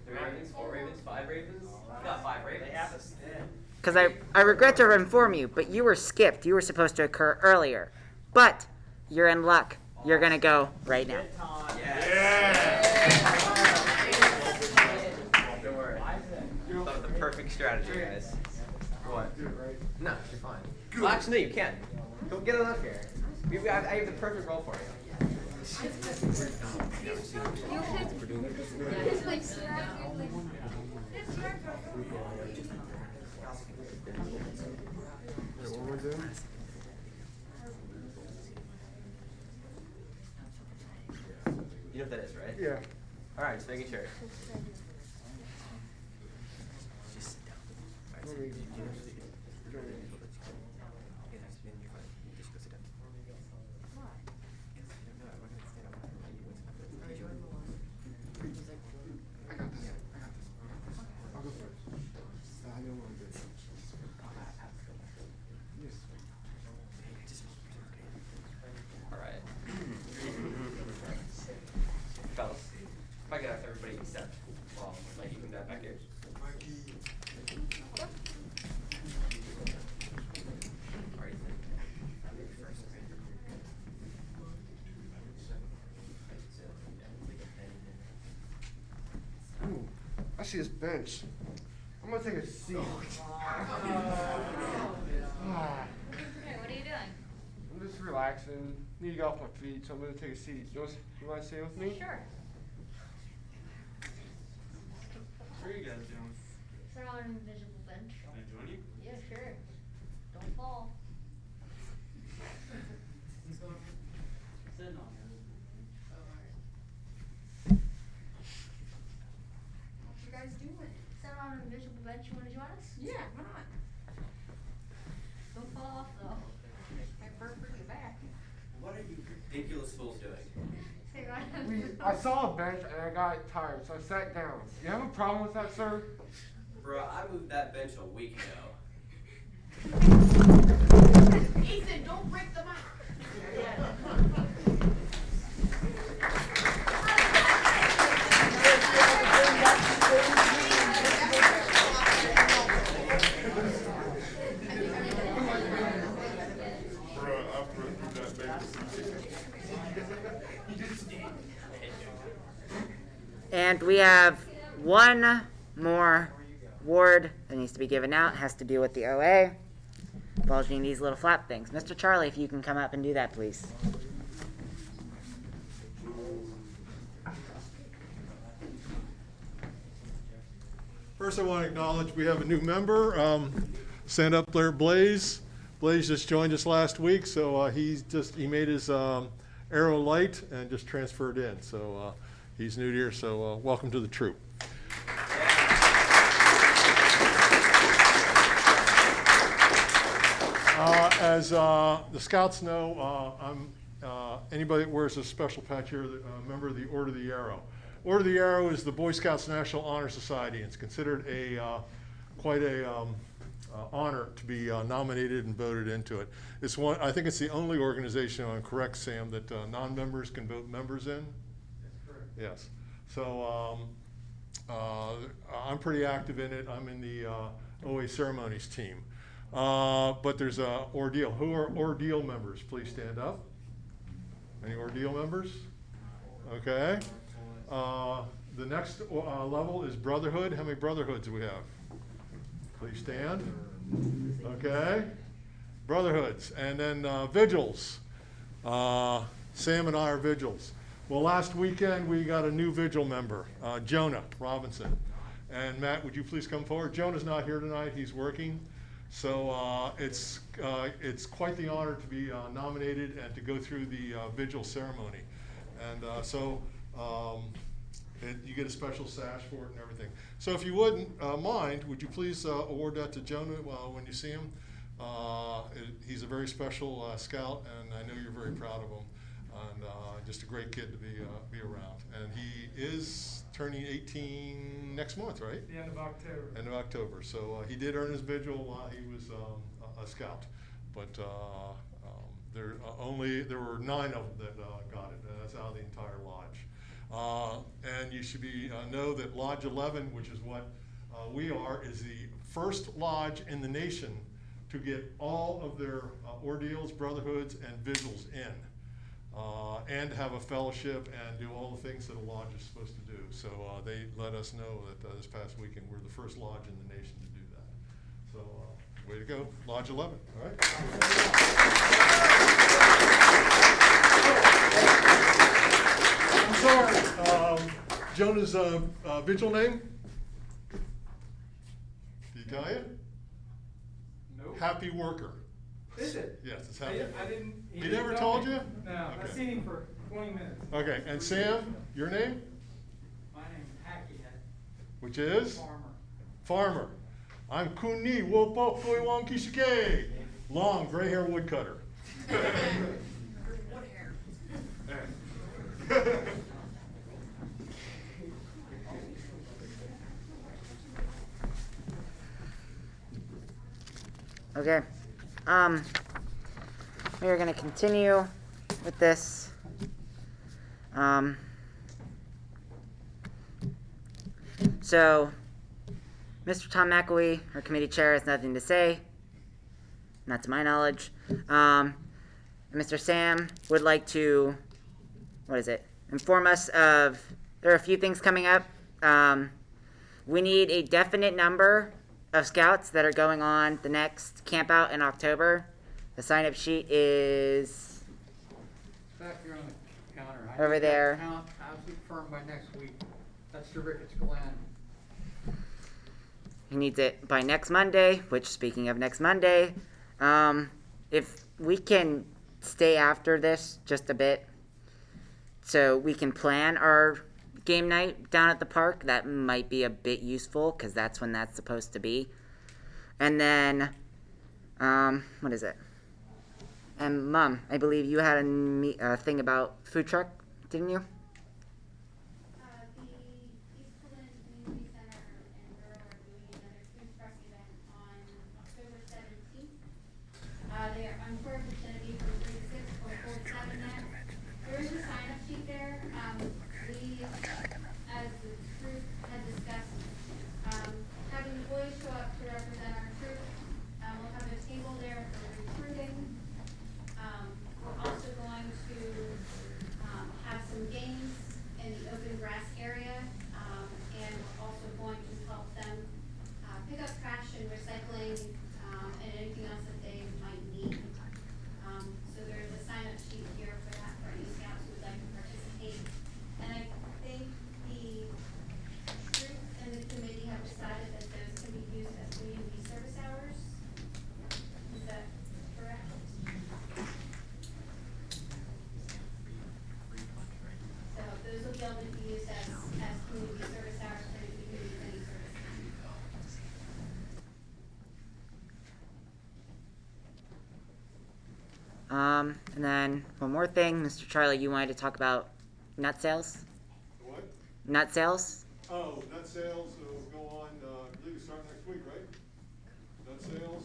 3 ravens, 4 ravens, 5 ravens. We got 5 ravens. They have us. Because I regret to inform you, but you were skipped. You were supposed to occur earlier. But you're in luck. You're going to go right now. Don't worry. That was the perfect strategy, guys. What? No, you're fine. Well, actually, no, you can. Go get it up here. I have the perfect role for you. You know what that is, right? Yeah. All right, just making sure. All right. Fellas, if I get out to everybody except, well, Mikey, come down back here. All right. Ooh, I see this bench. I'm gonna take a seat. Hey, what are you doing? I'm just relaxing. Need to get off my feet, so I'm gonna take a seat. You want to stay with me? Sure. What are you guys doing? Sit on an invisible bench. Can I join you? Yeah, sure. Don't fall. Sitting on What you guys doing? Sit on an invisible bench. You want to join us? Yeah, why not? Don't fall off though. Might burn for your back. What are you ridiculous fools doing? Say right. I saw a bench and I got tired, so I sat down. You have a problem with that, sir? Bro, I moved that bench a week ago. Ethan, don't break the mic. And we have one more award that needs to be given out. It has to do with the OA. Involving these little flap things. Mr. Charlie, if you can come up and do that, please. First, I want to acknowledge we have a new member. Stand up there, Blaze. Blaze just joined us last week, so he made his arrow light and just transferred in. So he's new here, so welcome to the troop. As the Scouts know, I'm anybody that wears a special patch here, a member of the Order of the Arrow. Order of the Arrow is the Boy Scouts National Honor Society. It's considered quite a honor to be nominated and voted into it. It's one. I think it's the only organization, I'm correct, Sam, that non-members can vote members in. That's correct. Yes. So I'm pretty active in it. I'm in the OA ceremonies team. But there's a ordeal. Who are ordeal members? Please stand up. Any ordeal members? Okay. The next level is brotherhood. How many brotherhoods do we have? Please stand. Okay. Brotherhoods. And then vigils. Sam and I are vigils. Well, last weekend we got a new vigil member, Jonah Robinson. And Matt, would you please come forward? Jonah's not here tonight. He's working. So it's quite the honor to be nominated and to go through the vigil ceremony. And you get a special sash for it and everything. So if you wouldn't mind, would you please award that to Jonah when you see him? He's a very special scout, and I know you're very proud of him. And just a great kid to be around. And he is turning 18 next month, right? The end of October. End of October. So he did earn his vigil while he was a scout. But there were 9 of them that got it, and that's out of the entire lodge. And you should know that Lodge 11, which is what we are, is the first lodge in the nation to get all of their ordeals, brotherhoods, and vigils in. And have a fellowship and do all the things that a lodge is supposed to do. So they let us know that this past weekend we're the first lodge in the nation to do that. So way to go, Lodge 11. All right. I'm sorry. Jonah's vigil name? Did he tell you? Nope. Happy Worker. Is it? Yes, it's happy. I didn't. He never told you? No, Okay. I've seen him for 20 minutes. Okay, and Sam, your name? My name's Hackiehead. Which is? Farmer. Farmer. I'm Kuni Wopo Koiwan Kishike. Long, gray hair woodcutter. Wood hair. Okay. We are going to continue with this. So, Mr. Tom McElwee, our committee chair, has nothing to say, not to my knowledge. Mr. Sam would like to, inform us of, there are a few things coming up. We need a definite number of scouts that are going on the next camp out in October. The sign-up sheet is Back here on the counter. Over there. Count, absolute firm by next week. That's the Ricketts Glen. He needs it by next Monday, which, speaking of next Monday, if we can stay after this just a bit so we can plan our game night down at the park, that might be a bit useful because that's when that's supposed to be. And then, what is it? And Mom, I believe you had a thing about food truck, didn't you? The East Cleveland Community Center and Borough are doing another food truck event on October 17th And then one more thing, Mr. Charlie, you wanted to talk about nut sales? What? Nut sales? Oh, nut sales will go on, I believe we start next week, right? Nut sales,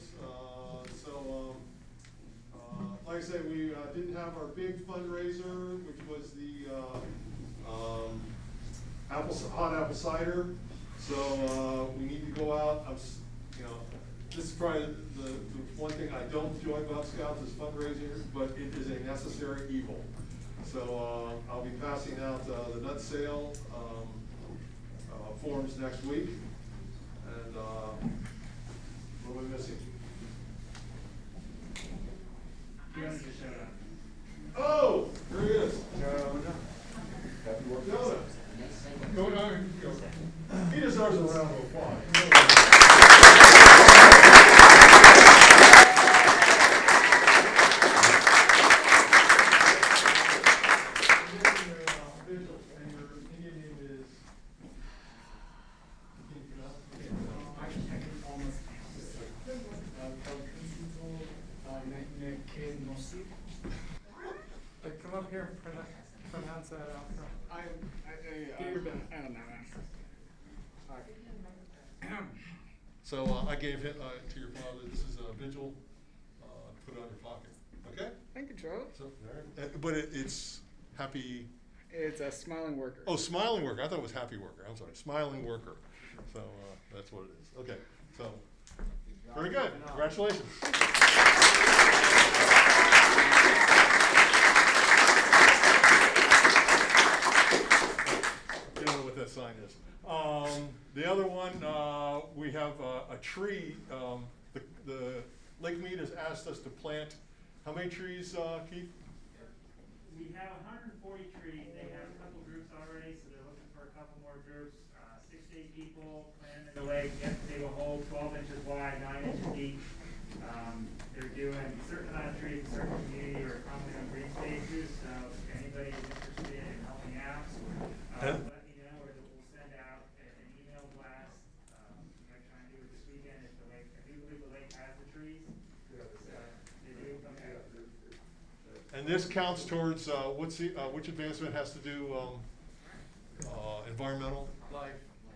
like I said, we didn't have our big fundraiser, which was the hot apple cider. So we need to go out. This is probably the one thing I don't enjoy about Scouts is fundraising, but it is a necessary evil. So I'll be passing out the nut sale forms next week. And what are we missing? Oh, there he is. Happy work. Jonah. He deserves a round of applause. Come up here and pronounce that out. So I gave him to your father. This is a vigil. Put it on your pocket. Okay. Thank you, Charlie. So, but it's happy. It's a smiling worker. Oh, smiling worker. I thought it was happy worker. I'm sorry, smiling worker. So that's what it is. Okay. So very good. Congratulations. You don't know what that sign is. The other one, we have a tree. The Lake Meade has asked us to plant. How many trees, Keith? We have 140 trees. They have a couple groups already, so they're looking for a couple more groups. 6 to 8 people planting the lake. You have to dig a hole 12 inches wide, 9 inches deep. They're doing a certain amount of trees in certain community or commonly on green spaces. So if anybody is interested in helping out, let me know, or we'll send out an email blast. I'm trying to do it this weekend if the lake. I do believe the lake has the trees. So they do. Okay. And this counts towards which advancement has to do environmental?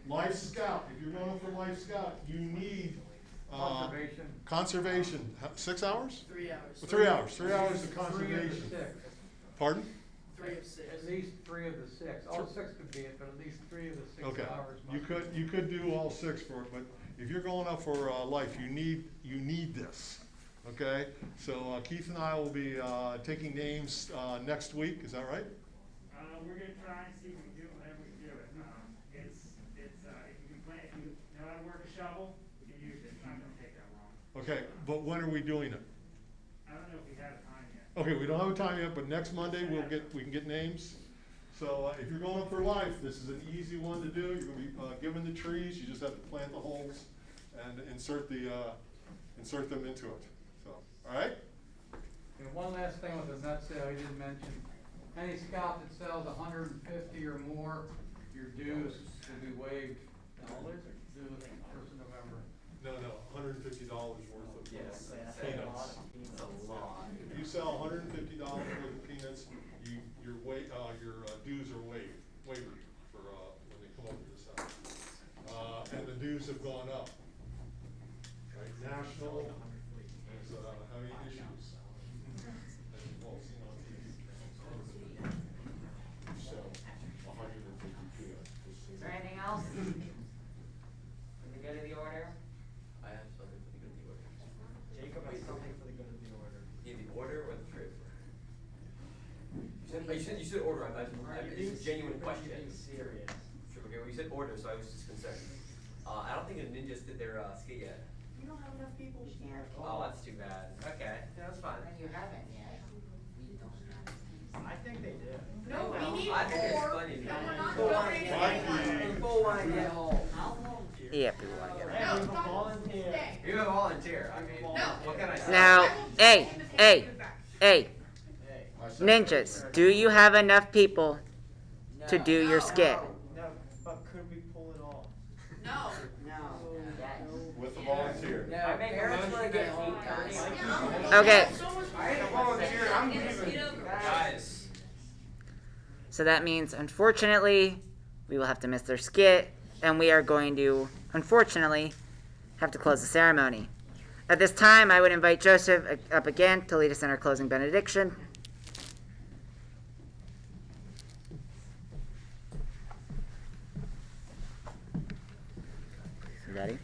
Life Scout. If you're going for Life Scout, you need Conservation. Conservation. 6 hours? 3 hours. 3 hours. 3 hours of 3 of the conservation. 6. Pardon? 3 of 6. At least 3 of the 6. All 6 could be it, but at least 3 of the 6 Okay. hours. You could do all 6 for it, but if you're going up for life, you need this. Okay. So Keith and I will be taking names next week. Is that right? We're gonna try and see if we can do it whenever we can do it. If you know how to work a shovel, you can use it. It's not gonna take that long. Okay. But when are we doing it? I don't know if we have time yet. Okay, we don't have a time yet, but next Monday we can get names. So if you're going up for life, this is an easy one to do. You're gonna be given the trees. You just have to plant the holes and insert them into it. So, all right. And one last thing with the nut sale, you didn't mention. Any scout that sells 150 or more, your dues will be waived. Due the 1st of November. No, $150 worth of Yes, that's peanuts. a lot. If you sell $150 worth of peanuts, your dues are waived for when they come up to the side. And the dues have gone up. Right, national is having issues. As you've all seen on TV. So 150 peanuts. Is there anything else? For the good of the order? I have something for the good of the order. Jacob has something for the good of the order. Yeah, the order or the truth? You said order. It's a genuine question. Being serious. Sure, okay, well, you said order, so I was just concerned. I don't think the ninjas did their skit yet. You don't have enough people. Oh, that's too bad. Okay, yeah, that's fine. You haven't yet. We don't have. I think they did. No, Well, we need I think it's more. funny. No, we're not People want- donating Mikey. People want to get home. Yeah, people want to get No, it. stop. volunteer. Stay. You have a volunteer. I mean, No. what can I say? Now, I will hey, take him hey, and back. hey, ninjas, do you have enough people to do your skit? No, but could we pull it off? No. With the volunteer. My parents want to get Okay. So much I ain't a volunteer. Guys. So that means, unfortunately, we will have to miss their skit, and we are going to, unfortunately, have to close the ceremony. At this time, I would invite Joseph up again to lead us in our closing benediction. You ready?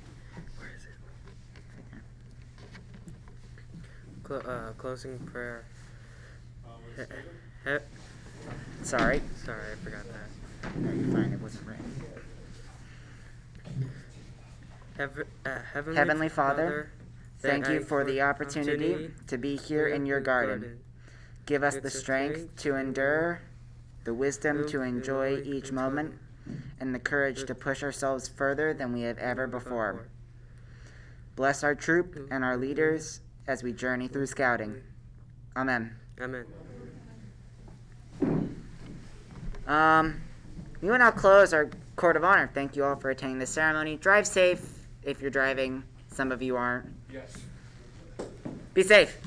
Closing prayer. Sorry. Sorry, I forgot that. No, you're fine. It wasn't right. Heavenly Father, thank you for the opportunity to be here in your garden. Give us the strength to endure, the wisdom to enjoy each moment, and the courage to push ourselves further than we have ever before. Bless our troop and our leaders as we journey through scouting. Amen. Amen. We will now close our court of honor. Thank you all for attending this ceremony. Drive safe if you're driving. Some of you aren't. Yes. Be safe.